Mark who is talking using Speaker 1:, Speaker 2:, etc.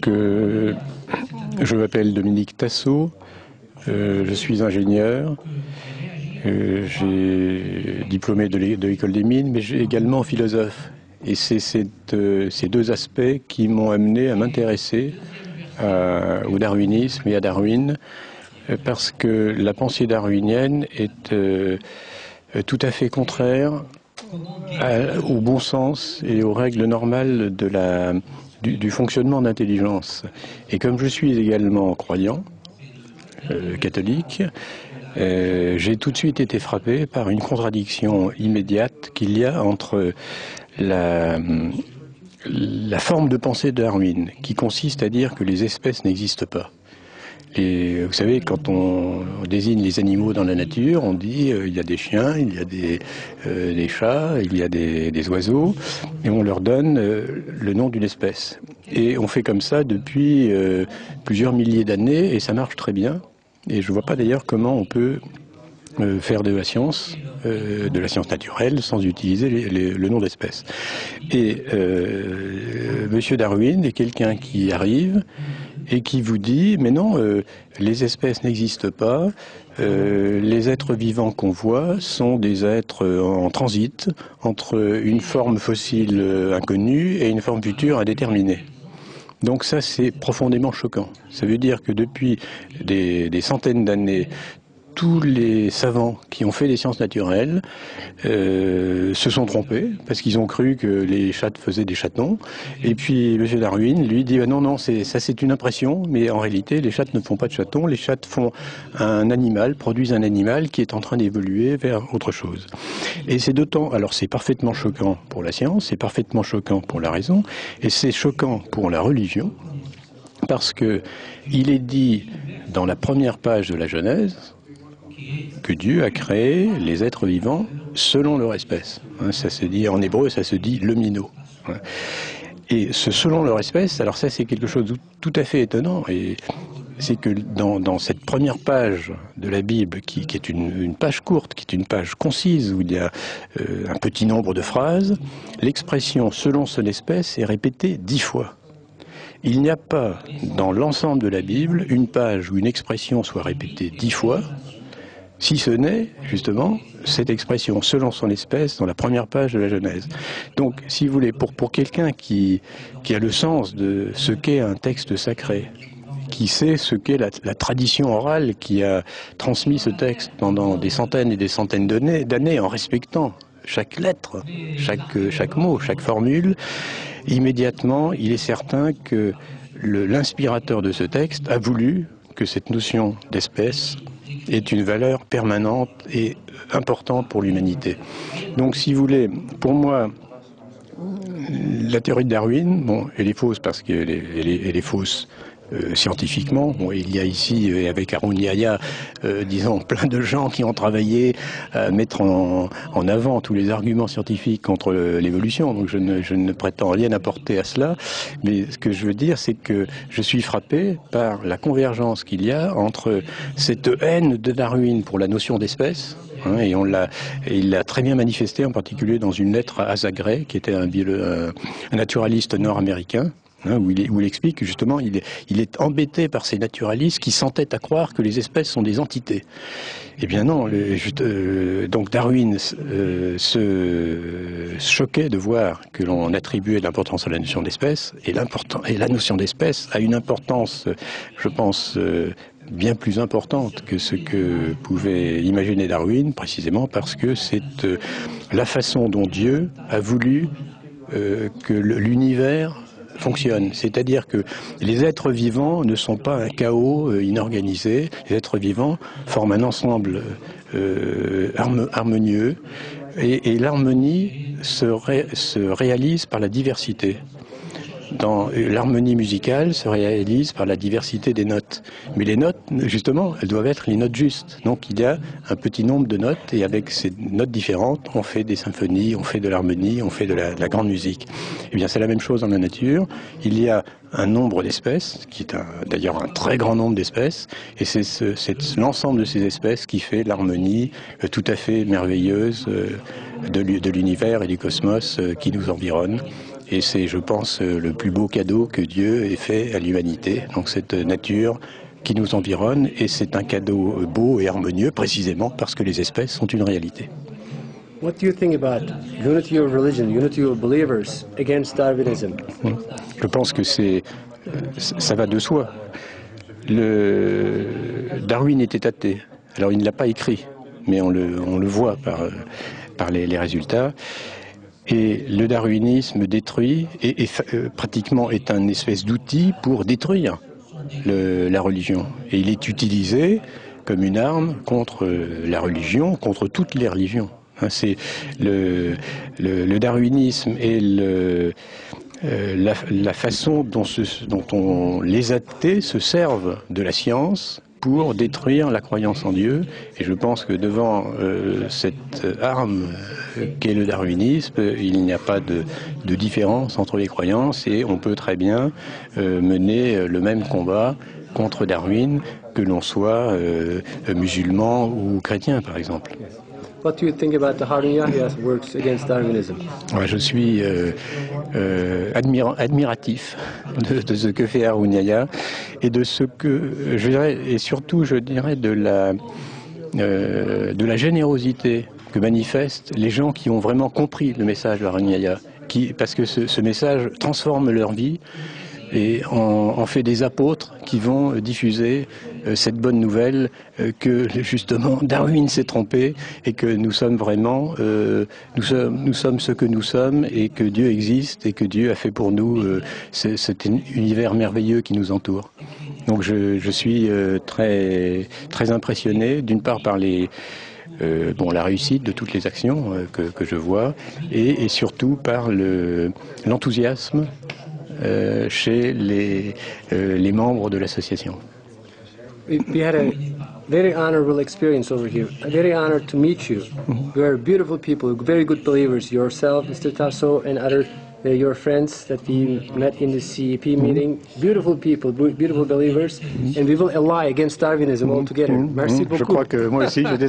Speaker 1: je m'appelle Dominique Tassot, je suis ingénieur, j'ai diplômé de l'école des mines, mais j'ai également philosophe. Et c'est ces deux aspects qui m'ont amené à m'intéresser au darwinisme et à Darwin, parce que la pensée darwinienne est tout à fait contraire au bon sens et aux règles normales du fonctionnement de l'intelligence. Et comme je suis également croyant, catholique, j'ai tout de suite été frappé par une contradiction immédiate qu'il y a entre la forme de pensée de Darwin, qui consiste à dire que les espèces n'existent pas. Vous savez, quand on désigne les animaux dans la nature, on dit il y a des chiens, il y a des chats, il y a des oiseaux, et on leur donne le nom d'une espèce. Et on fait comme ça depuis plusieurs milliers d'années, et ça marche très bien. Et je ne vois pas d'ailleurs comment on peut faire de la science naturelle, sans utiliser le nom d'espèce. Et Monsieur Darwin est quelqu'un qui arrive et qui vous dit, mais non, les espèces n'existent pas, les êtres vivants qu'on voit sont des êtres en transit entre une forme fossile inconnue et une forme future indéterminée. Donc ça, c'est profondément choquant. Ça veut dire que depuis des centaines d'années, tous les savants qui ont fait des sciences naturelles se sont trompés parce qu'ils ont cru que les chattes faisaient des chatons. Et puis M. Darwin lui dit non, ça c'est une impression, mais en réalité les chattes ne font pas de chatons, les chattes font produisent un animal qui est en train d'évoluer vers autre chose. Et c'est alors c'est parfaitement choquant pour la science, c'est parfaitement choquant pour la raison, et c'est choquant pour la religion, parce que il est dit dans la première page de la Genèse que Dieu a créé les êtres vivants selon leur espèce. Ça se dit en hébreu, ça se dit lemino. Et ce selon leur espèce, alors ça c'est quelque chose de tout à fait étonnant, et c'est que dans cette première page de la Bible, qui est une page courte, qui est une page concise, où il y a un petit nombre de phrases, l'expression selon son espèce est répétée 10 fois. Il n'y a pas dans l'ensemble de la Bible une page où une expression soit répétée 10 fois, si ce n'est, justement, cette expression, selon son espèce, dans la première page de la Genèse. Donc, si vous voulez, pour quelqu'un qui a le sens de ce qu'est un texte sacré, qui sait ce qu'est la tradition orale qui a transmis ce texte pendant des centaines et des centaines d'années, en respectant chaque lettre, chaque mot, chaque formule, immédiatement, il est certain que l'inspirateur de ce texte a voulu que cette notion d'espèce est une valeur permanente et importante pour l'humanité. Donc, si vous voulez, pour moi, la théorie de Darwin, bon, elle est fausse parce qu'elle est fausse scientifiquement. Bon, il y a ici, avec Haroun Yahya, disons, plein de gens qui ont travaillé à mettre en avant tous les arguments scientifiques contre l'évolution. Donc je ne prétends rien apporter à cela. Mais ce que je veux dire, c'est que je suis frappé par la convergence qu'il y a entre cette haine de Darwin pour la notion d'espèce, et il l'a très bien manifesté, en particulier dans une lettre à Asa Gray, qui était un naturaliste nord-américain, où il explique que justement il est embêté par ces naturalistes qui s'entêtent à croire que les espèces sont des entités. Eh bien non, donc Darwin se choquait de voir que l'on attribuait de l'importance à la notion d'espèce, et la notion d'espèce a une importance, je pense, bien plus importante que ce que pouvait imaginer Darwin, précisément parce que c'est la façon dont Dieu a voulu que l'univers fonctionne. C'est-à-dire que les êtres vivants ne sont pas un chaos inorganisé. Les êtres vivants forment un ensemble harmonieux, et l'harmonie se réalise par la diversité. L'harmonie musicale se réalise par la diversité des notes. Mais les notes, justement, elles doivent être les notes justes. Donc il y a un petit nombre de notes, et avec ces notes différentes, on fait des symphonies, on fait de l'harmonie, on fait de la grande musique. Eh bien, c'est la même chose dans la nature. Il y a un nombre d'espèces, qui est d'ailleurs un très grand nombre d'espèces, et c'est l'ensemble de ces espèces qui fait l'harmonie tout à fait merveilleuse de l'univers et du cosmos qui nous environne. Et c'est, je pense, le plus beau cadeau que Dieu ait fait à l'humanité. Donc cette nature qui nous environne, et c'est un cadeau beau et harmonieux, précisément parce que les espèces sont une réalité.
Speaker 2: What do you think about unity of religion, unity of believers against Darwinism?
Speaker 1: Je pense que ça va de soi. Darwin était athée. Alors il ne l'a pas écrit, mais on le voit par les résultats. Et le darwinisme détruit et pratiquement est un espèce d'outil pour détruire la religion. Et il est utilisé comme une arme contre la religion, contre toutes les religions. C'est le darwinisme et la façon dont les athées se servent de la science pour détruire la croyance en Dieu. Et je pense que devant cette arme qu'est le darwinisme, il n'y a pas de différence entre les croyances et on peut très bien mener le même combat contre Darwin, que l'on soit musulman ou chrétien, par exemple.
Speaker 2: What do you think about the Harun Yahya's works against Darwinism?
Speaker 1: Je suis admiratif de ce que fait Harun Yahya et de ce que je dirais, et surtout je dirais de la générosité que manifestent les gens qui ont vraiment compris le message de Harun Yahya, parce que ce message transforme leur vie et en fait des apôtres qui vont diffuser cette bonne nouvelle que justement Darwin s'est trompé et que nous sommes vraiment, nous sommes ce que nous sommes et que Dieu existe et que Dieu a fait pour nous cet univers merveilleux qui nous entoure. Donc je suis très impressionné d'une part par la réussite de toutes les actions que je vois et surtout par l'enthousiasme chez les membres de l'association.
Speaker 2: We had a very honorable experience over here. I'm very honored to meet you. You are beautiful people, very good believers. Yourself, Mr. Tasso, and other your friends that we met in the CEP meeting. Beautiful people, beautiful believers, and we will ally against Darwinism all together. Merci beaucoup.
Speaker 1: Je crois que moi aussi, j'étais